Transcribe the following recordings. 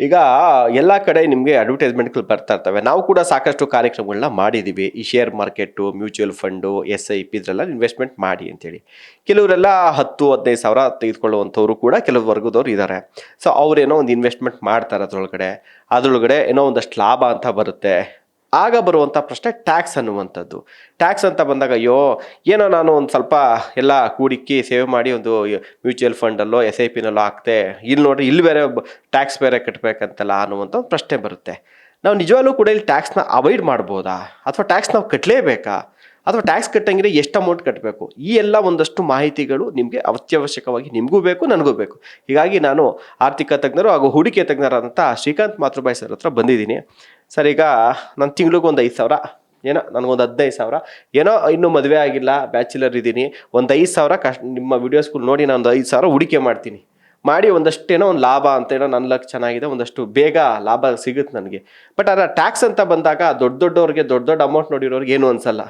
ಈಗ ಎಲ್ಲ ಕಡೆ ನಿಮಗೆ ಅಡ್ವರ್ಟೈಸ್ಮೆಂಟ್ಗಳು ಬರ್ತಾ ಇರ್ತವೆ. ನಾವು ಕೂಡ ಸಾಕಷ್ಟು ಕಾರ್ಯಕ್ರಮಗಳನ್ನ ಮಾಡಿದ್ದೀವಿ. ಈ share market, mutual fund, SIP ಇದರೆಲ್ಲ ಇನ್ವೆಸ್ಟ್ಮೆಂಟ್ ಮಾಡಿ ಅಂತೇಳಿ. ಕೆಲವರೆಲ್ಲ 10-15 ಸಾವಿರ ತೆಗೆದುಕೊಳ್ಳುವಂಥವ್ರು ಕೂಡ ಕೆಲವು ವರ್ಗದವ್ರು ಇದ್ದಾರೆ. ಸೊ ಅವ್ರೇನೋ ಒಂದು ಇನ್ವೆಸ್ಟ್ಮೆಂಟ್ ಮಾಡ್ತಾರೆ ಅದರೊಳಗಡೆ ಏನೋ ಒಂದಷ್ಟು ಲಾಭ ಅಂತ ಬರುತ್ತೆ. ಆಗ ಬರುವಂಥ ಪ್ರಶ್ನೆ ಟ್ಯಾಕ್ಸ್ ಅನ್ನುವಂಥದ್ದು. ಟ್ಯಾಕ್ಸ್ ಅಂತ ಬಂದಾಗ ಅಯ್ಯೋ ಏನೋ ನಾನು ಒಂದು ಸ್ವಲ್ಪ ಎಲ್ಲ ಕೂಡಿಕ್ಕಿ ಸೇವ್ ಮಾಡಿ ಒಂದು ಮ್ಯೂಚುವಲ್ ಫಂಡಲ್ಲೋ SIPನಲ್ಲೋ ಹಾಕ್ತೆ, ಇಲ್ಲಿ ನೋಡ್ರಿ ಇಲ್ಲಿ ಬೇರೆ ಟ್ಯಾಕ್ಸ್ ಬೇರೆ ಕಟ್ಟಬೇಕಂತಲ್ಲ ಅನ್ನುವಂಥ ಒಂದು ಪ್ರಶ್ನೆ ಬರುತ್ತೆ. ನಾವು ನಿಜವಾಗ್ಲೂ ಕೂಡ ಇಲ್ಲಿ ಟ್ಯಾಕ್ಸ್ನ ಅವಾಯ್ಡ್ ಮಾಡ್ಬೋದಾ, ಅಥವಾ ಟ್ಯಾಕ್ಸ್ ನಾವು ಕಟ್ಟಲೇಬೇಕಾ, ಅಥವಾ ಟ್ಯಾಕ್ಸ್ ಕಟ್ಟಂಗಿದ್ರೆ ಎಷ್ಟು ಅಮೌಂಟ್ ಕಟ್ಟಬೇಕು? ಈ ಎಲ್ಲ ಒಂದಷ್ಟು ಮಾಹಿತಿಗಳು ನಿಮಗೆ ಅತ್ಯವಶ್ಯಕವಾಗಿ ನಿಮಗೂ ಬೇಕು, ನನಗೂ ಬೇಕು. ಹೀಗಾಗಿ ನಾನು ಆರ್ಥಿಕ ತಜ್ಞರು ಹಾಗೂ ಹೂಡಿಕೆ ತಜ್ಞರಾದಂಥ ಶ್ರೀಕಾಂತ್ ಮಾತೃಬಾಯಿ ಸರ್ ಹತ್ರ ಬಂದಿದ್ದೀನಿ. ಸರ್, ಈಗ ನನ್ನ ತಿಂಗಳಿಗೊಂದು 5,000 ಏನೋ, ನನಗೊಂದು 15,000 ಏನೋ, ಇನ್ನೂ ಮದುವೆ ಆಗಿಲ್ಲ, ಬ್ಯಾಚುಲರ್ ಇದ್ದೀನಿ, ಒಂದು 5,000 ನಿಮ್ಮ ವೀಡಿಯೋಸ್ಗಳು ನೋಡಿ ನಾನು ಒಂದು 5,000 ಹೂಡಿಕೆ ಮಾಡಿ ಒಂದಷ್ಟೇನೋ ಒಂದು ಲಾಭ ಅಂತೇನೋ ನನ್ನ ಲಕ್ ಚೆನ್ನಾಗಿದೆ, ಒಂದಷ್ಟು ಬೇಗ ಲಾಭ ಸಿಗುತ್ತೆ ನನಗೆ. ಬಟ್ ಅದರ ಟ್ಯಾಕ್ಸ್ ಅಂತ ಬಂದಾಗ ದೊಡ್ಡವ್ರಿಗೆ ದೊಡ್ಡ ಅಮೌಂಟ್ ನೋಡಿರೋರಿಗೆ ಏನು ಅನ್ಸಲ್ಲ.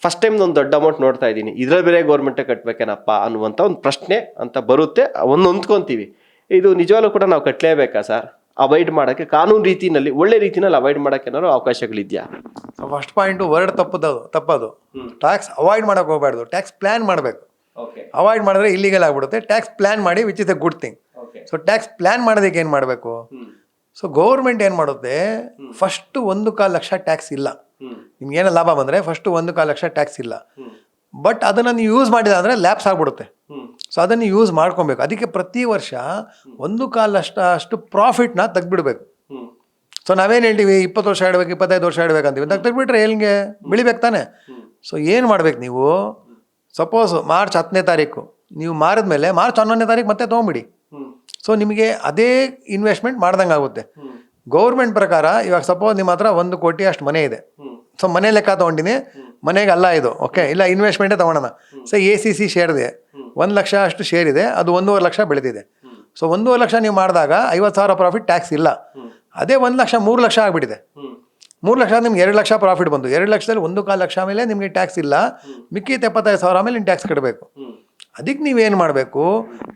ಫಸ್ಟ್ ಟೈಮ್ ಒಂದು ದೊಡ್ಡ ಅಮೌಂಟ್ ನೋಡ್ತಾ ಇದ್ದೀನಿ, ಇದರಲ್ಲಿ ಬೇರೆ ಗೌರ್ಮೆಂಟೇ ಕಟ್ಟಬೇಕೇನಪ್ಪ ಅನ್ನುವಂಥ ಒಂದು ಪ್ರಶ್ನೆ ಅಂತ ಬರುತ್ತೆ. ಹೊಂದ್ಕೊಂತೀವಿ. ಇದು ನಿಜವಾಗ್ಲೂ ಕೂಡ ನಾವು ಕಟ್ಟಲೇಬೇಕಾ ಸರ್? ಅವಾಯ್ಡ್ ಮಾಡೋಕ್ಕೆ ಕಾನೂನು ರೀತಿಯಲ್ಲಿ, ಒಳ್ಳೆ ರೀತಿಯಲ್ಲಿ ಅವಾಯ್ಡ್ ಮಾಡೋಕ್ಕೆ ಏನಾದ್ರು ಅವಕಾಶಗಳಿದೆಯಾ? ಫಸ್ಟ್ ಪಾಯಿಂಟು ವರ್ಡ್ ತಪ್ಪದು. ಟ್ಯಾಕ್ಸ್ ಅವಾಯ್ಡ್ ಮಾಡೋಕೆ ಹೋಗಬಾರ್ದು, ಟ್ಯಾಕ್ಸ್ ಪ್ಲ್ಯಾನ್ ಮಾಡಬೇಕು. ಅವಾಯ್ಡ್ ಮಾಡಿದ್ರೆ ಇಲ್ಲಿಗಲ್ ಆಗ್ಬಿಡುತ್ತೆ. ಟ್ಯಾಕ್ಸ್ ಪ್ಲ್ಯಾನ್ ಮಾಡಿ, which is A good thing. So tax plan ಮಾಡೋದಕ್ಕೆ ಏನು ಮಾಡಬೇಕು? ಸೊ ಗೌರ್ಮೆಂಟ್ ಏನು ಮಾಡುತ್ತೆ, ಫಸ್ಟು 1.25 ಲಕ್ಷ ಟ್ಯಾಕ್ಸ್ ಇಲ್ಲ. ನಿಮ್ಗೇನೋ ಲಾಭ ಬಂದರೆ ಫಸ್ಟು 1.25 ಲಕ್ಷ ಟ್ಯಾಕ್ಸ್ ಇಲ್ಲ. ಬಟ್ ಅದನ್ನು ನೀವು ಯೂಸ್ ಮಾಡಿದ ಅಂದರೆ ಲ್ಯಾಪ್ಸ್ ಆಗ್ಬಿಡುತ್ತೆ. ಸೊ ಅದನ್ನು ಯೂಸ್ ಮಾಡ್ಕೊಬೇಕು. ಅದಕ್ಕೆ ಪ್ರತಿ ವರ್ಷ 1.25 ಲಕ್ಷ ಅಷ್ಟು ಪ್ರಾಫಿಟ್ನ ತೆಗ್ದುಬಿಡ್ಬೇಕು. ಸೊ ನಾವೇನು ಹೇಳ್ತೀವಿ, 20 ವರ್ಷ ಇಡಬೇಕು, 25 ವರ್ಷ ಇಡಬೇಕಂತೀವಿ. ತೆಗ್ದುಬಿಟ್ರೆ ಎಲ್ಲಿಗೆ ಬೆಳಿಬೇಕು ತಾನೆ? ಸೊ ಏನು ಮಾಡ್ಬೇಕು ನೀವು, ಸಪೋಸ್ ಮಾರ್ಚ್ 10ನೇ ತಾರೀಕು ನೀವು ಮಾರಿದ್ಮೇಲೆ ಮಾರ್ಚ್ 11ನೇ ತಾರೀಕು ಮತ್ತೆ ತೊಗೊಂಬಿಡಿ. ಸೊ ನಿಮಗೆ ಅದೇ ಇನ್ವೆಸ್ಟ್ಮೆಂಟ್ ಮಾಡ್ದಂಗೆ ಆಗುತ್ತೆ. ಗೌರ್ಮೆಂಟ್ ಪ್ರಕಾರ ಇವಾಗ ಸಪೋಸ್ ನಿಮ್ಮ ಹತ್ರ 1 ಕೋಟಿ ಅಷ್ಟು ಮನೆ ಇದೆ. ಸೊ ಮನೆ ಲೆಕ್ಕ ತೊಗೊಂಡಿನಿ, ಮನೆಗೆ ಅಲ್ಲ ಇದು, ಓಕೆ, ಇಲ್ಲ ಇನ್ವೆಸ್ಟ್ಮೆಂಟೇ ತೊಗೊಳೋಣ. ಸೊ ACC ಶೇರ್ ಇದೆ, 1 ಲಕ್ಷ ಅಷ್ಟು ಶೇರ್ ಇದೆ, ಅದು 1.5 ಲಕ್ಷ ಬೆಳೆದಿದೆ. ಸೊ 1.5 ಲಕ್ಷ ನೀವು ಮಾಡಿದಾಗ 50,000 ಪ್ರಾಫಿಟ್ ಟ್ಯಾಕ್ಸ್ ಇಲ್ಲ. ಅದೇ 1 ಲಕ್ಷ 3 ಲಕ್ಷ ಆಗಿಬಿಟ್ಟಿದೆ. 3 ಲಕ್ಷ ನಿಮ್ಗೆ 2 ಲಕ್ಷ ಪ್ರಾಫಿಟ್ ಬಂತು. 2 ಲಕ್ಷದಲ್ಲಿ 1.25 ಲಕ್ಷ ಮೇಲೆ ನಿಮಗೆ ಟ್ಯಾಕ್ಸ್ ಇಲ್ಲ, ಮಿಕ್ಕಿ 75,000 ಮೇಲೆ ನೀವು ಟ್ಯಾಕ್ಸ್ ಕಟ್ಟಬೇಕು. ಅದಕ್ಕೆ ನೀವೇನು ಮಾಡಬೇಕು,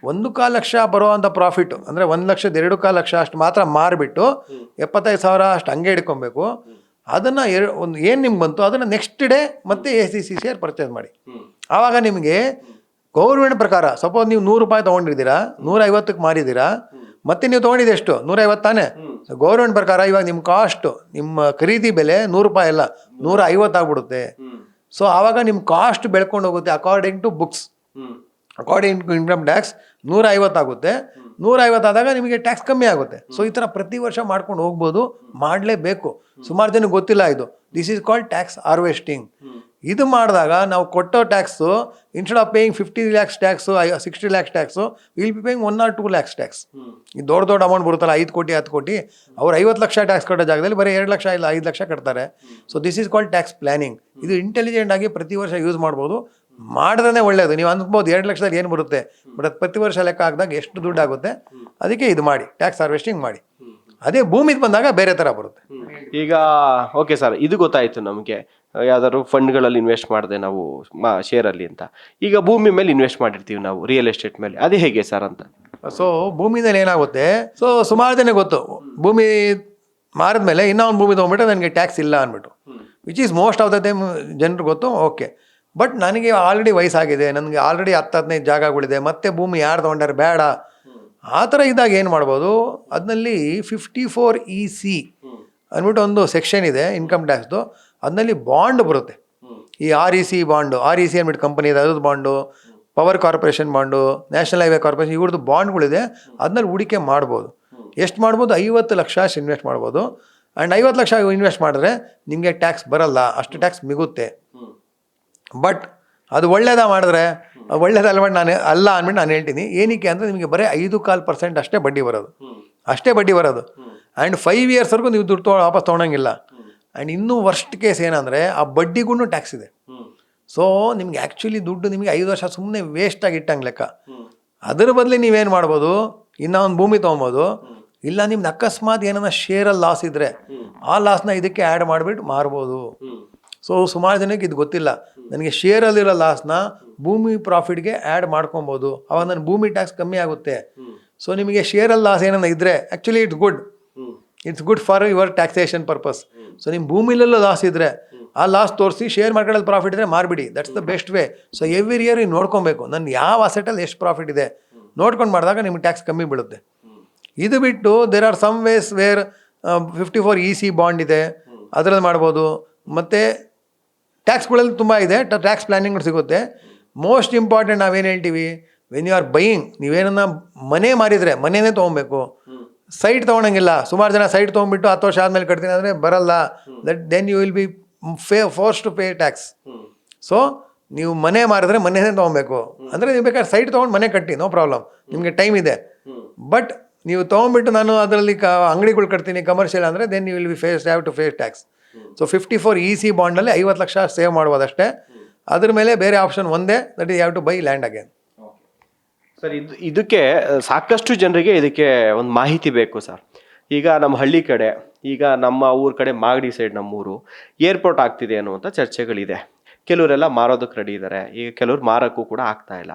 1.25 ಲಕ್ಷ ಬರುವಂಥ ಪ್ರಾಫಿಟ್ಟು ಅಂದರೆ 1 ಲಕ್ಷದ 2.25 ಲಕ್ಷ ಅಷ್ಟು ಮಾತ್ರ ಮಾರಿಬಿಟ್ಟು 75,000 ಅಷ್ಟು ಹಂಗೆ ಇಟ್ಕೊಬೇಕು. ಅದನ್ನು ಏನು ನಿಮ್ಗೆ ಬಂತು ಅದನ್ನು ನೆಕ್ಸ್ಟ್ ಡೇ ಮತ್ತೆ ACC ಶೇರ್ ಪರ್ಚೇಸ್ ಮಾಡಿ. ಆವಾಗ ನಿಮಗೆ ಗೌರ್ಮೆಂಟ್ ಪ್ರಕಾರ ಸಪೋಸ್ ನೀವು 100 ರೂಪಾಯಿ ತೊಗೊಂಡಿದ್ದೀರಾ, 150ಕ್ಕೆ ಮಾರಿದ್ದೀರಾ, ಮತ್ತೆ ನೀವು ತೊಗೊಂಡಿದ್ದು ಎಷ್ಟು, 150 ತಾನೆ? ಗೌರ್ಮೆಂಟ್ ಪ್ರಕಾರ ಇವಾಗ ನಿಮ್ಮ ಕಾಸ್ಟು, ನಿಮ್ಮ ಖರೀದಿ ಬೆಲೆ 100 ರೂಪಾಯಿ ಅಲ್ಲ, 150 ಆಗ್ಬಿಡುತ್ತೆ. ಸೊ ಆವಾಗ ನಿಮ್ಮ ಕಾಸ್ಟ್ ಬೆಳ್ಕೊಂಡು ಹೋಗುತ್ತೆ. According to books, according to income tax 150 ಆಗುತ್ತೆ. 150 ಆದಾಗ ನಿಮಗೆ ಟ್ಯಾಕ್ಸ್ ಕಮ್ಮಿ ಆಗುತ್ತೆ. ಸೊ ಈ ಥರ ಪ್ರತಿ ವರ್ಷ ಮಾಡ್ಕೊಂಡು ಹೋಗ್ಬೋದು, ಮಾಡಲೇಬೇಕು. ಸುಮಾರು ಜನಕ್ಕೆ ಗೊತ್ತಿಲ್ಲ ಇದು. This is called tax harvesting. ಇದು ಮಾಡಿದಾಗ ನಾವು ಕೊಟ್ಟೋ tax instead of paying 50 lakhs tax, 60 lakhs tax, will be paying 1 or 2 lakhs tax. ಈ ದೊಡ್ಡ ಅಮೌಂಟ್ ಬರುತ್ತಲ್ಲ, 5 ಕೋಟಿ 10 ಕೋಟಿ, ಅವ್ರು 50 ಲಕ್ಷ ಟ್ಯಾಕ್ಸ್ ಕಟ್ಟೋ ಜಾಗದಲ್ಲಿ ಬರೀ 2 ಲಕ್ಷ ಇಲ್ಲ 5 ಲಕ್ಷ ಕಟ್ತಾರೆ. So this is called tax planning. ಇದು ಇಂಟೆಲಿಜೆಂಟ್ ಆಗಿ ಪ್ರತಿ ವರ್ಷ ಯೂಸ್ ಮಾಡ್ಬೋದು. ಮಾಡಿದ್ರೆ ಒಳ್ಳೆಯದು. ನೀವು ಅನ್ಬೋದು 2 ಲಕ್ಷದಲ್ಲಿ ಏನು ಬರುತ್ತೆ, ಬಟ್ ಅದು ಪ್ರತಿ ವರ್ಷ ಲೆಕ್ಕ ಹಾಕಿದಾಗ ಎಷ್ಟು ದುಡ್ಡು ಆಗುತ್ತೆ. ಅದಕ್ಕೆ ಇದು ಮಾಡಿ, ಟ್ಯಾಕ್ಸ್ ಹಾರ್ವೆಸ್ಟಿಂಗ್ ಮಾಡಿ. ಅದೇ ಭೂಮಿಗೆ ಬಂದಾಗ ಬೇರೆ ಥರ ಬರುತ್ತೆ. ಈಗ ಓಕೆ ಸರ್, ಇದು ಗೊತ್ತಾಯಿತು ನಮಗೆ. ಯಾವ್ದಾದ್ರು ಫಂಡ್ಗಳಲ್ಲಿ ಇನ್ವೆಸ್ಟ್ ಮಾಡಿದೆ ನಾವು ಶೇರಲ್ಲಿ ಅಂತ. ಈಗ ಭೂಮಿ ಮೇಲೆ ಇನ್ವೆಸ್ಟ್ ಮಾಡಿರ್ತೀವಿ ನಾವು, ರಿಯಲ್ ಎಸ್ಟೇಟ್ ಮೇಲೆ, ಅದೇ ಹೇಗೆ ಸರ್ ಅಂತ? ಸೊ ಭೂಮಿನಲ್ಲಿ ಏನಾಗುತ್ತೆ, ಸೊ ಸುಮಾರು ಜನ ಗೊತ್ತು, ಭೂಮಿ ಮಾರಿದ್ಮೇಲೆ ಇನ್ನೂ ಒಂದು ಭೂಮಿ ತೊಗೊಂಡ್ಬಿಟ್ಟು ನನಗೆ ಟ್ಯಾಕ್ಸ್ ಇಲ್ಲ ಅಂದ್ಬಿಟ್ಟು, which is most of the time ಜನರು ಗೊತ್ತು. ಓಕೆ, ಬಟ್ ನನಗೆ ಆಲ್ರೆಡಿ ವಯಸ್ಸಾಗಿದೆ, ನನಗೆ ಆಲ್ರೆಡಿ 10-15 ಜಾಗಗಳಿದೆ, ಮತ್ತೆ ಭೂಮಿ ಯಾರು ತೊಗೊಂಡಾರೆ ಬೇಡ, ಆ ಥರ ಇದ್ದಾಗ ಏನು ಮಾಡ್ಬೋದು, ಅದರಲ್ಲಿ 54EC ಅಂದ್ಬಿಟ್ಟು ಒಂದು ಸೆಕ್ಷನ್ ಇದೆ ಇನ್ಕಮ್ ಟ್ಯಾಕ್ಸ್ದು. ಅದರಲ್ಲಿ ಬಾಂಡ್ ಬರುತ್ತೆ. ಈ REC ಬಾಂಡು, REC ಅಂದ್ಬಿಟ್ಟು ಕಂಪನಿ ಇದೆ, ಅದ್ರದ್ದು bond, power corporation bond, national highway corporation, ಇವ್ರದ್ದು ಬಾಂಡ್ಗಳಿದೆ. ಅದನ್ನಲ್ಲಿ ಹೂಡಿಕೆ ಮಾಡ್ಬೋದು. ಎಷ್ಟು ಮಾಡ್ಬೋದು, 50 ಲಕ್ಷ ಅಷ್ಟು ಇನ್ವೆಸ್ಟ್ ಮಾಡ್ಬೋದು. ಆ್ಯಂಡ್ 50 ಲಕ್ಷ ಇನ್ವೆಸ್ಟ್ ಮಾಡಿದ್ರೆ ನಿಮಗೆ ಟ್ಯಾಕ್ಸ್ ಬರಲ್ಲ, ಅಷ್ಟು ಟ್ಯಾಕ್ಸ್ ಮಿಗುತ್ತೆ. ಬಟ್ ಅದು ಒಳ್ಳೇದ ಮಾಡಿದ್ರೆ ಒಳ್ಳೇದಲ್ವ ಅಲ್ಲ ಅಂದ್ಬಿಟ್ಟು ನಾನು ಹೇಳ್ತೀನಿ. ಏನಕ್ಕೆ ಅಂದರೆ ನಿಮಗೆ ಬರೀ 5.25% ಅಷ್ಟೇ ಬಡ್ಡಿ ಬರೋದು. ಆ್ಯಂಡ್ 5 yearsವರೆಗೂ ನೀವು ದುಡ್ಡು ವಾಪಸ್ ತೊಗೊಳಂಗಿಲ್ಲ. ಆ್ಯಂಡ್ ಇನ್ನೂ ವರ್ಸ್ಟ್ ಕೇಸ್ ಏನಂದರೆ ಆ ಬಡ್ಡಿಗೂ ಟ್ಯಾಕ್ಸ್ ಇದೆ. ಸೊ ನಿಮ್ಗೆ ಆ್ಯಕ್ಚುಲಿ ದುಡ್ಡು ನಿಮಗೆ 5 ವರ್ಷ ಸುಮ್ಮನೆ ವೇಸ್ಟಾಗಿ ಇಟ್ಟಂಗೆ ಲೆಕ್ಕ. ಅದರ ಬದಲು ನೀವೇನು ಮಾಡ್ಬೋದು, ಇನ್ನೂ ಒಂದು ಭೂಮಿ ತೊಗೊಬೋದು, ಇಲ್ಲ ನಿಮ್ದು ಅಕಸ್ಮಾತ್ ಏನಾರ ಶೇರಲ್ಲಿ ಲಾಸ್ ಇದ್ದರೆ ಆ ಲಾಸ್ನ ಇದಕ್ಕೆ ಆ್ಯಡ್ ಮಾಡಿಬಿಟ್ಟು ಮಾರ್ಬೋದು. ಸೊ ಸುಮಾರು ಜನಕ್ಕೆ ಇದು ಗೊತ್ತಿಲ್ಲ. ನನಗೆ ಶೇರಲ್ಲಿರೋ ಲಾಸ್ನ ಭೂಮಿ ಪ್ರಾಫಿಟ್ಗೆ ಆ್ಯಡ್ ಮಾಡ್ಕೊಬೋದು, ಅವಾಗ ನನ್ನ ಭೂಮಿ ಟ್ಯಾಕ್ಸ್ ಕಮ್ಮಿ ಆಗುತ್ತೆ. ಸೊ ನಿಮಗೆ ಶೇರಲ್ಲಿ ಲಾಸ್ ಏನಾರ ಇದ್ದರೆ actually it's good. It's good for your taxation purpose. So ನಿಮ್ಮ ಭೂಮಿಲೆಲ್ಲ ಲಾಸ್ ಇದ್ದರೆ ಆ ಲಾಸ್ ತೋರಿಸಿ ಶೇರ್ ಮಾರ್ಕೆಟಲ್ಲಿ ಪ್ರಾಫಿಟ್ ಇದ್ದರೆ ಮಾರ್ಬಿಡಿ. That's the best way. So every year ನೀವು ನೋಡ್ಕೊಬೇಕು ನನ್ನ ಯಾವ ಅಸೆಟಲ್ಲಿ ಎಷ್ಟು ಪ್ರಾಫಿಟ್ ಇದೆ ನೋಡ್ಕೊಂಡು ಮಾಡಿದಾಗ ನಿಮ್ಗೆ ಟ್ಯಾಕ್ಸ್ ಕಮ್ಮಿ ಬೀಳುತ್ತೆ. ಇದು ಬಿಟ್ಟು there are some ways where 54 EC bond ಇದೆ, ಅದರಲ್ಲಿ ಮಾಡ್ಬೋದು. ಮತ್ತು ಟ್ಯಾಕ್ಸ್ಗಳಲ್ಲಿ ತುಂಬ ಇದೆ, ಟ್ಯಾಕ್ಸ್ ಪ್ಲ್ಯಾನಿಂಗ್ ಸಿಗುತ್ತೆ. ಮೋಸ್ಟ್ ಇಂಪಾರ್ಟೆಂಟ್ ನಾವೇನು ಹೇಳ್ತೀವಿ, ವೆನ್ ಯು ಆರ್ ಬೈಯಿಂಗ್, ನೀವೇನನ್ನ ಮನೆ ಮಾರಿದರೆ ಮನೆಯೇ ತೊಗೊಬೇಕು, ಸೈಟ್ ತೊಗೊಳಂಗಿಲ್ಲ. ಸುಮಾರು ಜನ ಸೈಟ್ ತೊಗೊಂಡ್ಬಿಟ್ಟು 10 ವರ್ಷ ಆದಮೇಲೆ ಕಟ್ತೀನಿ ಅಂದರೆ ಬರಲ್ಲ. Then you will be forced to pay tax. So ನೀವು ಮನೆ ಮಾರಿದ್ರೆ ಮನೆಯೇ ತೊಗೊಬೇಕು. ಅಂದರೆ ನೀವು ಬೇಕಾದ್ರೆ ಸೈಟ್ ತೊಗೊಂಡು ಮನೆ ಕಟ್ಟಿ, ನೋ ಪ್ರಾಬ್ಲಮ್, ನಿಮಗೆ ಟೈಮ್ ಇದೆ. ಬಟ್ ನೀವು ತೊಗೊಂಡ್ಬಿಟ್ಟು ನಾನು ಅದರಲ್ಲಿ ಅಂಗಡಿಗಳು ಕಟ್ತೀನಿ ಕಮರ್ಷಿಯಲ್ ಅಂದರೆ then you will be have to face tax. So 54 EC ಬಾಂಡಲ್ಲಿ 50 ಲಕ್ಷ ಸೇವ್ ಮಾಡ್ಬೋದಷ್ಟೇ. ಅದ್ರ ಮೇಲೆ ಬೇರೆ ಆಪ್ಷನ್ ಒಂದೇ, that you have to buy land again. Sir, ಇದಕ್ಕೆ ಸಾಕಷ್ಟು ಜನರಿಗೆ ಇದಕ್ಕೆ ಒಂದು ಮಾಹಿತಿ ಬೇಕು ಸರ್. ಈಗ ನಮ್ಮ ಹಳ್ಳಿ ಕಡೆ, ಈಗ ನಮ್ಮ ಊರ ಕಡೆ ಮಾಗಡಿ ಸೈಡ್ ನಮ್ಮೂರು ಏರ್ಪೋರ್ಟ್ ಆಗ್ತಿದೆ ಅನ್ನುವಂಥ ಚರ್ಚೆಗಳಿದೆ. ಕೆಲವರೆಲ್ಲ ಮಾರೋದಕ್ಕೆ ರೆಡಿ ಇದ್ದಾರೆ, ಈಗ ಕೆಲವ್ರು ಮಾರೋಕ್ಕೂ ಕೂಡ ಆಗ್ತಾ ಇಲ್ಲ.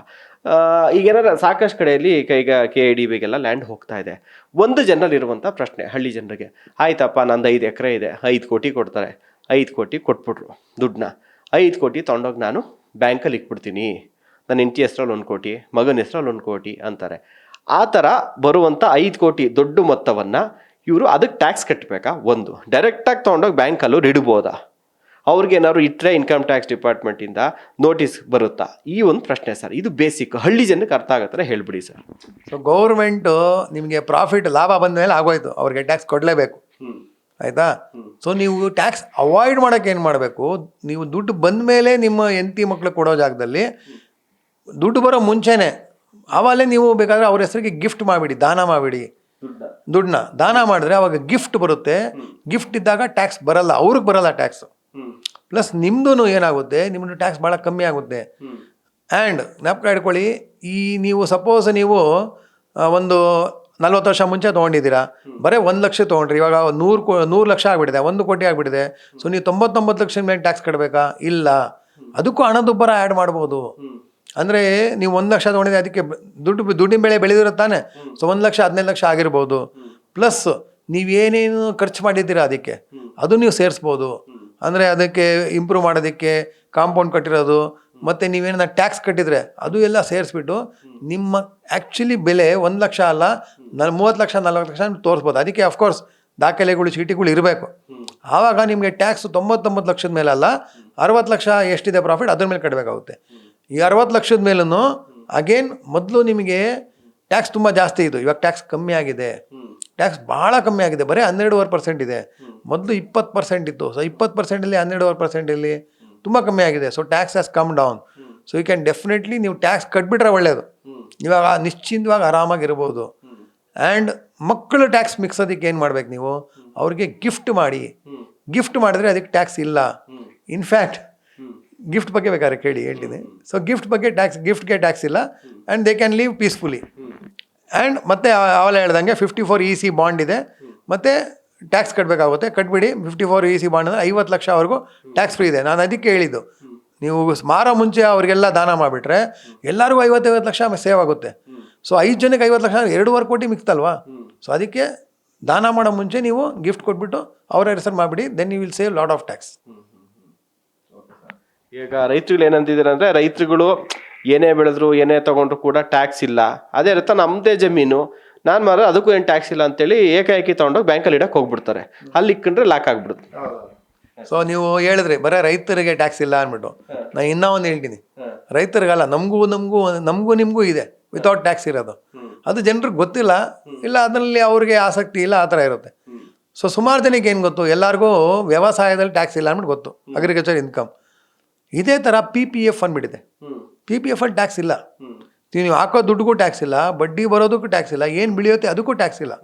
ಈಗೇನಾರ ಸಾಕಷ್ಟು ಕಡೆಯಲ್ಲಿ ಈಗ KIDBಗೆಲ್ಲ ಲ್ಯಾಂಡ್ ಹೋಗ್ತಾ ಇದೆ. ಒಂದು ಜನರಲ್ಲಿರುವಂಥ ಪ್ರಶ್ನೆ ಹಳ್ಳಿ ಜನರಿಗೆ, ಆಯ್ತಪ್ಪ ನಂದು 5 ಎಕರೆ ಇದೆ, 5 ಕೋಟಿ ಕೊಡ್ತಾರೆ, 5 ಕೋಟಿ ಕೊಟ್ಬಿಟ್ರು ದುಡ್ಡನ್ನ, 5 ಕೋಟಿ ತೊಗೊಂಡೋಗಿ ನಾನು ಬ್ಯಾಂಕಲ್ಲಿ ಇಟ್ಬಿಡ್ತೀನಿ, ನನ್ನ ಹೆಂಡತಿ ಹೆಸ್ರಲ್ಲಿ 1 ಕೋಟಿ, ಮಗನ ಹೆಸ್ರಲ್ಲಿ 1 ಕೋಟಿ ಅಂತಾರೆ. ಆ ಥರ ಬರುವಂಥ 5 ಕೋಟಿ ದೊಡ್ಡ ಮೊತ್ತವನ್ನು ಇವರು ಅದಕ್ಕೆ ಟ್ಯಾಕ್ಸ್ ಕಟ್ಟಬೇಕಾ? ಒಂದು ಡೈರೆಕ್ಟಾಗಿ ತೊಗೊಂಡೋಗಿ ಬ್ಯಾಂಕಲ್ಲೂ ಇಡ್ಬೋದಾ? ಅವ್ರಿಗೇನಾದ್ರು ಇಟ್ಟರೆ ಇನ್ಕಮ್ ಟ್ಯಾಕ್ಸ್ ಡಿಪಾರ್ಟ್ಮೆಂಟಿಂದ ನೋಟಿಸ್ ಬರುತ್ತಾ? ಈ ಒಂದು ಪ್ರಶ್ನೆ ಸರ್. ಇದು ಬೇಸಿಕ್, ಹಳ್ಳಿ ಜನಕ್ಕೆ ಅರ್ಥ ಆಗತ್ತರ ಹೇಳ್ಬಿಡಿ ಸರ್. ಸೊ ಗೌರ್ಮೆಂಟು ನಿಮಗೆ ಪ್ರಾಫಿಟ್ ಲಾಭ ಬಂದ ಮೇಲೆ ಆಗೋಯ್ತು, ಅವ್ರಿಗೆ ಟ್ಯಾಕ್ಸ್ ಕೊಡಲೇಬೇಕು, ಆಯಿತಾ? ಸೊ ನೀವು ಟ್ಯಾಕ್ಸ್ ಅವಾಯ್ಡ್ ಮಾಡೋಕ್ಕೆ ಏನು ಮಾಡಬೇಕು, ನೀವು ದುಡ್ಡು ಬಂದ ಮೇಲೆ ನಿಮ್ಮ ಹೆಂಡತಿ ಮಕ್ಳು ಕೊಡೋ ಜಾಗದಲ್ಲಿ ದುಡ್ಡು ಬರೋ ಮುಂಚೆನೇ ಆವಾಗಲೇ ನೀವು ಬೇಕಾದರೆ ಅವ್ರ ಹೆಸರಿಗೆ ಗಿಫ್ಟ್ ಮಾಡಿಬಿಡಿ, ದಾನ ಮಾಡಿಬಿಡಿ. ದುಡ್ಡನ್ನ ದಾನ ಮಾಡಿದ್ರೆ ಅವಾಗ ಗಿಫ್ಟ್ ಬರುತ್ತೆ. ಗಿಫ್ಟ್ ಇದ್ದಾಗ ಟ್ಯಾಕ್ಸ್ ಬರಲ್ಲ, ಅವ್ರಿಗೆ ಬರಲ್ಲ ಟ್ಯಾಕ್ಸು. ಪ್ಲಸ್ ನಿಮ್ಮದು ಏನಾಗುತ್ತೆ, ನಿಮ್ಮದು ಟ್ಯಾಕ್ಸ್ ಭಾಳ ಕಮ್ಮಿ ಆಗುತ್ತೆ. ಆ್ಯಂಡ್ ಜ್ಞಾಪಕ ಇಟ್ಕೊಳ್ಳಿ, ಈ ನೀವು ಸಪೋಸ್ ನೀವು ಒಂದು 40 ವರ್ಷ ಮುಂಚೆ ತೊಗೊಂಡಿದ್ದೀರಾ, ಬರೀ 1 ಲಕ್ಷ ತೊಗೊಂಡ್ರಿ, ಇವಾಗ 100 ಲಕ್ಷ ಆಗಿಬಿಟ್ಟಿದೆ, 1 ಕೋಟಿ ಆಗಿಬಿಟ್ಟಿದೆ. ಸೊ ನೀವು 99 ಲಕ್ಷದ ಮೇಲೆ ಟ್ಯಾಕ್ಸ್ ಕಟ್ಟಬೇಕಾ? ಇಲ್ಲ, ಅದಕ್ಕೂ ಹಣದುಬ್ಬರ ಆ್ಯಡ್ ಮಾಡ್ಬೋದು. ಅಂದರೆ ನೀವು 1 ಲಕ್ಷ ತೊಗೊಂಡಿದ್ದೆ, ಅದಕ್ಕೆ ದುಡ್ಡಿನ ಬೆಳೆ ಬೆಳೆದಿರುತ್ತಾನೆ. ಸೊ 1 ಲಕ್ಷ 15 ಲಕ್ಷ ಆಗಿರ್ಬೋದು. ಪ್ಲಸ್ ನೀವೇನೇನು ಖರ್ಚು ಮಾಡಿದ್ದೀರಾ ಅದಕ್ಕೆ ಅದು ನೀವು ಸೇರಿಸ್ಬೋದು. ಅಂದರೆ ಅದಕ್ಕೆ ಇಂಪ್ರೂವ್ ಮಾಡೋದಕ್ಕೆ ಕಾಂಪೌಂಡ್ ಕಟ್ಟಿರೋದು, ಮತ್ತು ನೀವೇನ ಟ್ಯಾಕ್ಸ್ ಕಟ್ಟಿದರೆ ಅದು ಎಲ್ಲ ಸೇರಿಸ್ಬಿಟ್ಟು ನಿಮ್ಮ ಆ್ಯಕ್ಚುಲಿ ಬೆಲೆ 1 ಲಕ್ಷ ಅಲ್ಲ, 30 ಲಕ್ಷ 40 ಲಕ್ಷ ತೋರಿಸ್ಬೋದು. ಅದಕ್ಕೆ ಅಫ್ಕೋರ್ಸ್ ದಾಖಲೆಗಳು ಚೀಟಿಗಳು ಇರಬೇಕು. ಆವಾಗ ನಿಮಗೆ ಟ್ಯಾಕ್ಸ್ 99 ಲಕ್ಷದ ಮೇಲೆ ಅಲ್ಲ, 60 ಲಕ್ಷ ಎಷ್ಟಿದೆ ಪ್ರಾಫಿಟ್ ಅದ್ರ ಮೇಲೆ ಕಟ್ಟಬೇಕಾಗುತ್ತೆ. ಈ 60 ಲಕ್ಷದ ಮೇಲೂ ಅಗೇನ್ ಮೊದಲು ನಿಮಗೆ ಟ್ಯಾಕ್ಸ್ ತುಂಬ ಜಾಸ್ತಿ ಇತ್ತು, ಇವಾಗ ಟ್ಯಾಕ್ಸ್ ಕಮ್ಮಿ ಆಗಿದೆ. ಟ್ಯಾಕ್ಸ್ ಭಾಳ ಕಮ್ಮಿ ಆಗಿದೆ, ಬರೀ 12% ಇದೆ. ಮೊದಲು 20% ಇತ್ತು. ಸೊ 20%ಅಲ್ಲಿ 12%ಅಲ್ಲಿ ತುಂಬ ಕಮ್ಮಿ ಆಗಿದೆ. So tax has come down. So you can definitely ನೀವು ಟ್ಯಾಕ್ಸ್ ಕಟ್ಬಿಟ್ರೆ ಒಳ್ಳೆಯದು. ಇವಾಗ ನಿಶ್ಚಿಂತವಾಗಿ ಆರಾಮಾಗಿರ್ಬೋದು. ಆ್ಯಂಡ್ ಮಕ್ಕಳು ಟ್ಯಾಕ್ಸ್ ಮಿಕ್ಸೋದಕ್ಕೆ ಏನು ಮಾಡ್ಬೇಕು, ನೀವು ಅವ್ರಿಗೆ ಗಿಫ್ಟ್ ಮಾಡಿ. ಗಿಫ್ಟ್ ಮಾಡಿದ್ರೆ ಅದಕ್ಕೆ ಟ್ಯಾಕ್ಸ್ ಇಲ್ಲ. ಇನ್ಫ್ಯಾಕ್ಟ್ ಗಿಫ್ಟ್ ಬಗ್ಗೆ ಬೇಕಾದ್ರೆ ಕೇಳಿ, ಹೇಳ್ತೀನಿ. ಸೊ ಗಿಫ್ಟ್ಗೆ ಟ್ಯಾಕ್ಸ್ ಇಲ್ಲ, and they can leave peacefully. And ಮತ್ತೆ ಅವೆಲ್ಲ ಹೇಳ್ದಂಗೆ 54 EC ಬಾಂಡ್ ಇದೆ, ಮತ್ತು ಟ್ಯಾಕ್ಸ್ ಕಟ್ಟಬೇಕಾಗುತ್ತೆ, ಕಟ್ಬಿಡಿ. 54 EC ಬಾಂಡ್ ಅಂದರೆ 50 ಲಕ್ಷವರೆಗೂ ಟ್ಯಾಕ್ಸ್ ಫ್ರೀ ಇದೆ. ನಾನು ಅದಕ್ಕೆ ಹೇಳಿದ್ದು, ನೀವು ಮಾರೋ ಮುಂಚೆ ಅವರಿಗೆಲ್ಲ ದಾನ ಮಾಡಿಬಿಟ್ರೆ ಎಲ್ಲರಿಗೂ 50 ಲಕ್ಷ ಸೇವ್ ಆಗುತ್ತೆ. ಸೊ 5 ಜನಕ್ಕೆ 50 ಲಕ್ಷ 2.5 ಕೋಟಿ ಮಿಕ್ತಲ್ವಾ? ಸೊ ಅದಕ್ಕೆ ದಾನ ಮಾಡೋ ಮುಂಚೆ ನೀವು ಗಿಫ್ಟ್ ಕೊಟ್ಬಿಟ್ಟು ಅವರ ಹೆಸರು ಮಾಡಿಬಿಡಿ, then you will save lot of tax. ಈಗ ರೈತರುಗಳು ಏನಂತಿದ್ದಾರೆ ಅಂದರೆ, ರೈತರುಗಳು ಏನೇ ಬೆಳೆದ್ರು ಏನೇ ತೊಗೊಂಡ್ರು ಕೂಡ ಟ್ಯಾಕ್ಸ್ ಇಲ್ಲ. ಅದೇ ರೀತಿ ನಮ್ಮದೇ ಜಮೀನು ನಾನು ಮಾರ ಅದಕ್ಕೂ ಏನು ಟ್ಯಾಕ್ಸ್ ಇಲ್ಲ ಅಂತೇಳಿ ಏಕಾಏಕಿ ತೊಗೊಂಡೋಗಿ ಬ್ಯಾಂಕಲ್ಲಿ ಇಡಕ್ಕೆ ಹೋಗ್ಬಿಡ್ತಾರೆ. ಅಲ್ಲಿ ಇಕ್ಕೊಂಡ್ರೆ ಲಾಕ್ ಆಗ್ಬಿಡುತ್ತೆ. ಸೊ ನೀವು ಹೇಳಿದ್ರಿ ಬರೀ ರೈತರಿಗೆ ಟ್ಯಾಕ್ಸ್ ಇಲ್ಲ ಅಂದ್ಬಿಟ್ಟು, ನಾನು ಇನ್ನೂ ಒಂದು ಹೇಳ್ತೀನಿ, ರೈತರಿಗಲ್ಲ, ನಮಗೂ ನಿಮಗೂ ಇದೆ ವಿತೌಟ್ ಟ್ಯಾಕ್ಸ್ ಇರೋದು. ಅದು ಜನರಿಗೆ ಗೊತ್ತಿಲ್ಲ, ಇಲ್ಲ ಅದರಲ್ಲಿ ಅವ್ರಿಗೆ ಆಸಕ್ತಿ ಇಲ್ಲ, ಆ ಥರ ಇರುತ್ತೆ. ಸೊ ಸುಮಾರು ಜನಕ್ಕೆ ಏನು ಗೊತ್ತು, ಎಲ್ಲರಿಗೂ ವ್ಯವಸಾಯದಲ್ಲಿ ಟ್ಯಾಕ್ಸ್ ಇಲ್ಲ ಅಂದ್ಬಿಟ್ಟು ಗೊತ್ತು, ಅಗ್ರಿಕಲ್ಚರ್ ಇನ್ಕಮ್. ಇದೇ ಥರ PPF ಅಂದ್ಬಿಟ್ಟಿದೆ. PPF ಅಲ್ಲಿ ಟ್ಯಾಕ್ಸ್ ಇಲ್ಲ. ನೀವು ಹಾಕೋ ದುಡ್ಡಿಗೂ ಟ್ಯಾಕ್ಸ್ ಇಲ್ಲ, ಬಡ್ಡಿ ಬರೋದಕ್ಕೂ ಟ್ಯಾಕ್ಸ್ ಇಲ್ಲ, ಏನು ಬೆಳೆಯುತ್ತೆ ಅದಕ್ಕೂ ಟ್ಯಾಕ್ಸ್ ಇಲ್ಲ.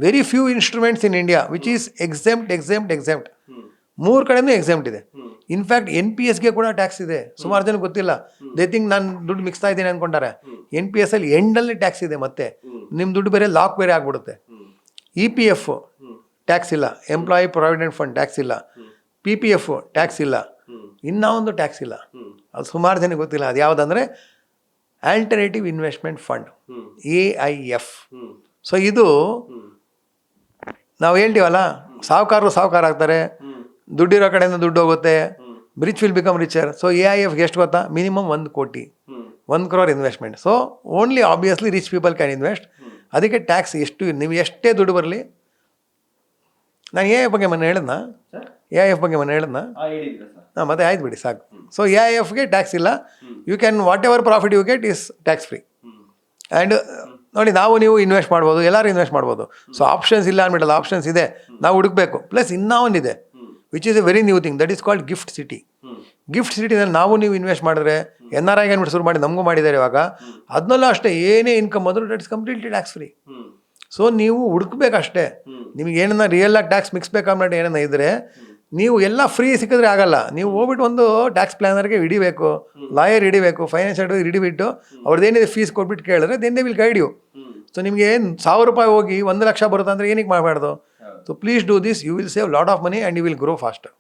Very few instruments in India which is exempt. 3 ಕಡೆನೂ ಎಕ್ಸೆಂಪ್ಟ್ ಇದೆ. ಇನ್ಫ್ಯಾಕ್ಟ್ NPSಗೆ ಕೂಡ ಟ್ಯಾಕ್ಸ್ ಇದೆ. ಸುಮಾರು ಜನ ಗೊತ್ತಿಲ್ಲ, ದೇ ಥಿಂಕ್ ನಾನು ದುಡ್ಡು ಮಿಕ್ಸ್ತಾ ಇದ್ದೀನಿ ಅಂದ್ಕೊಂಡಾರೆ. NPS ಅಲ್ಲಿ ಎಂಡಲ್ಲಿ ಟ್ಯಾಕ್ಸ್ ಇದೆ, ಮತ್ತೆ ನಿಮ್ಮ ದುಡ್ಡು ಬೇರೆ ಲಾಕ್ ಬೇರೆ ಆಗ್ಬಿಡುತ್ತೆ. EPF ಟ್ಯಾಕ್ಸ್ ಇಲ್ಲ, ಎಂಪ್ಲಾಯಿ ಪ್ರಾವಿಡೆಂಟ್ ಫಂಡ್ ಟ್ಯಾಕ್ಸ್ ಇಲ್ಲ, PPF ಟ್ಯಾಕ್ಸ್ ಇಲ್ಲ, ಇನ್ನೂ ಒಂದು ಟ್ಯಾಕ್ಸ್ ಇಲ್ಲ. ಅದು ಸುಮಾರು ಜನಕ್ಕೆ ಗೊತ್ತಿಲ್ಲ. ಅದು ಯಾವುದಂದರೆ alternative investment fund, AIF. So ಇದು ನಾವು ಹೇಳ್ತೀವಲ್ಲ, ಸಾಹುಕಾರ ಆಗ್ತಾರೆ, ದುಡ್ಡಿರೋ ಕಡೆಯಿಂದ ದುಡ್ಡು ಹೋಗುತ್ತೆ, rich will become richer. So AIFಗೆ ಎಷ್ಟು ಗೊತ್ತಾ, ಮಿನಿಮಮ್ 1 ಕೋಟಿ, 1 crore investment. So only obviously rich people can invest. ಅದಕ್ಕೆ ಟ್ಯಾಕ್ಸ್ ಎಷ್ಟು, ನೀವು ಎಷ್ಟೇ ದುಡ್ಡು ಬರಲಿ. ನಾನು AIF ಬಗ್ಗೆ ಮೊನ್ನೆ ಹೇಳಿದ್ನಾ, ಹಾಂ, ಮತ್ತೆ ಆಯ್ತು ಬಿಡಿ ಸಾಕು. ಸೊ AIFಗೆ ಟ್ಯಾಕ್ಸ್ ಇಲ್ಲ. You can whatever profit you get is tax free. And ನೋಡಿ, ನೀವು ಇನ್ವೆಸ್ಟ್ ಮಾಡ್ಬೋದು, ಎಲ್ಲರೂ ಇನ್ವೆಸ್ಟ್ ಮಾಡ್ಬೋದು. ಸೊ ಆಪ್ಷನ್ಸ್ ಇಲ್ಲ ಅಂದ್ಬಿಟ್ಟಲ್ಲ, ಆಪ್ಷನ್ಸ್ ಇದೆ, ನಾವು ಹುಡುಕ್ಬೇಕು. ಪ್ಲಸ್ ಇನ್ನೂ ಒಂದಿದೆ, which is a very new thing, that is called GIFT City. GIFT ಸಿಟಿನಲ್ಲಿ ನೀವು ಇನ್ವೆಸ್ಟ್ ಮಾಡಿದ್ರೆ, NRI ಅಂದ್ಬಿಟ್ಟು ಶುರು ಮಾಡಿ ನಮಗೂ ಮಾಡಿದ್ದಾರೆ ಇವಾಗ, ಅದನ್ನೆಲ್ಲ ಅಷ್ಟೇ, ಏನೇ ಇನ್ಕಮ್ ಬಂದರೂ that is completely tax free. So ನೀವು ಹುಡುಕ್ಬೇಕಷ್ಟೇ. ನಿಮಗೆ ಏನನ್ನ ರಿಯಲಾಗಿ ಟ್ಯಾಕ್ಸ್ ಮಿಕ್ಸ್ ಬೇಕಂದ್ಬಿಟ್ಟು ಏನನ್ನ ಇದ್ದರೆ, ನೀವು ಎಲ್ಲ ಫ್ರೀ ಸಿಕ್ಕಿದ್ರೆ ಆಗಲ್ಲ. ನೀವು ಹೋಗ್ಬಿಟ್ಟು ಒಂದು ಟ್ಯಾಕ್ಸ್ ಪ್ಲಾನರ್ಗೆ ಹಿಡಿಬೇಕು, ಲಾಯರ್ ಹಿಡಿಬೇಕು, ಫೈನಾನ್ಷಿಯಲ್ ಹಿಡಿಬಿಟ್ಟು ಅವ್ರದ್ದೇನಿದೆ ಫೀಸ್ ಕೊಟ್ಬಿಟ್ಟು ಕೇಳಿದ್ರೆ then they will guide you. So ನಿಮಗೆ 1,000 ರೂಪಾಯಿ ಹೋಗಿ 1 ಲಕ್ಷ ಬರುತ್ತೆ ಅಂದರೆ ಏನಕ್ಕೆ ಮಾಡಬಾರ್ದು? So please do this, you will save lot of money and you will grow faster.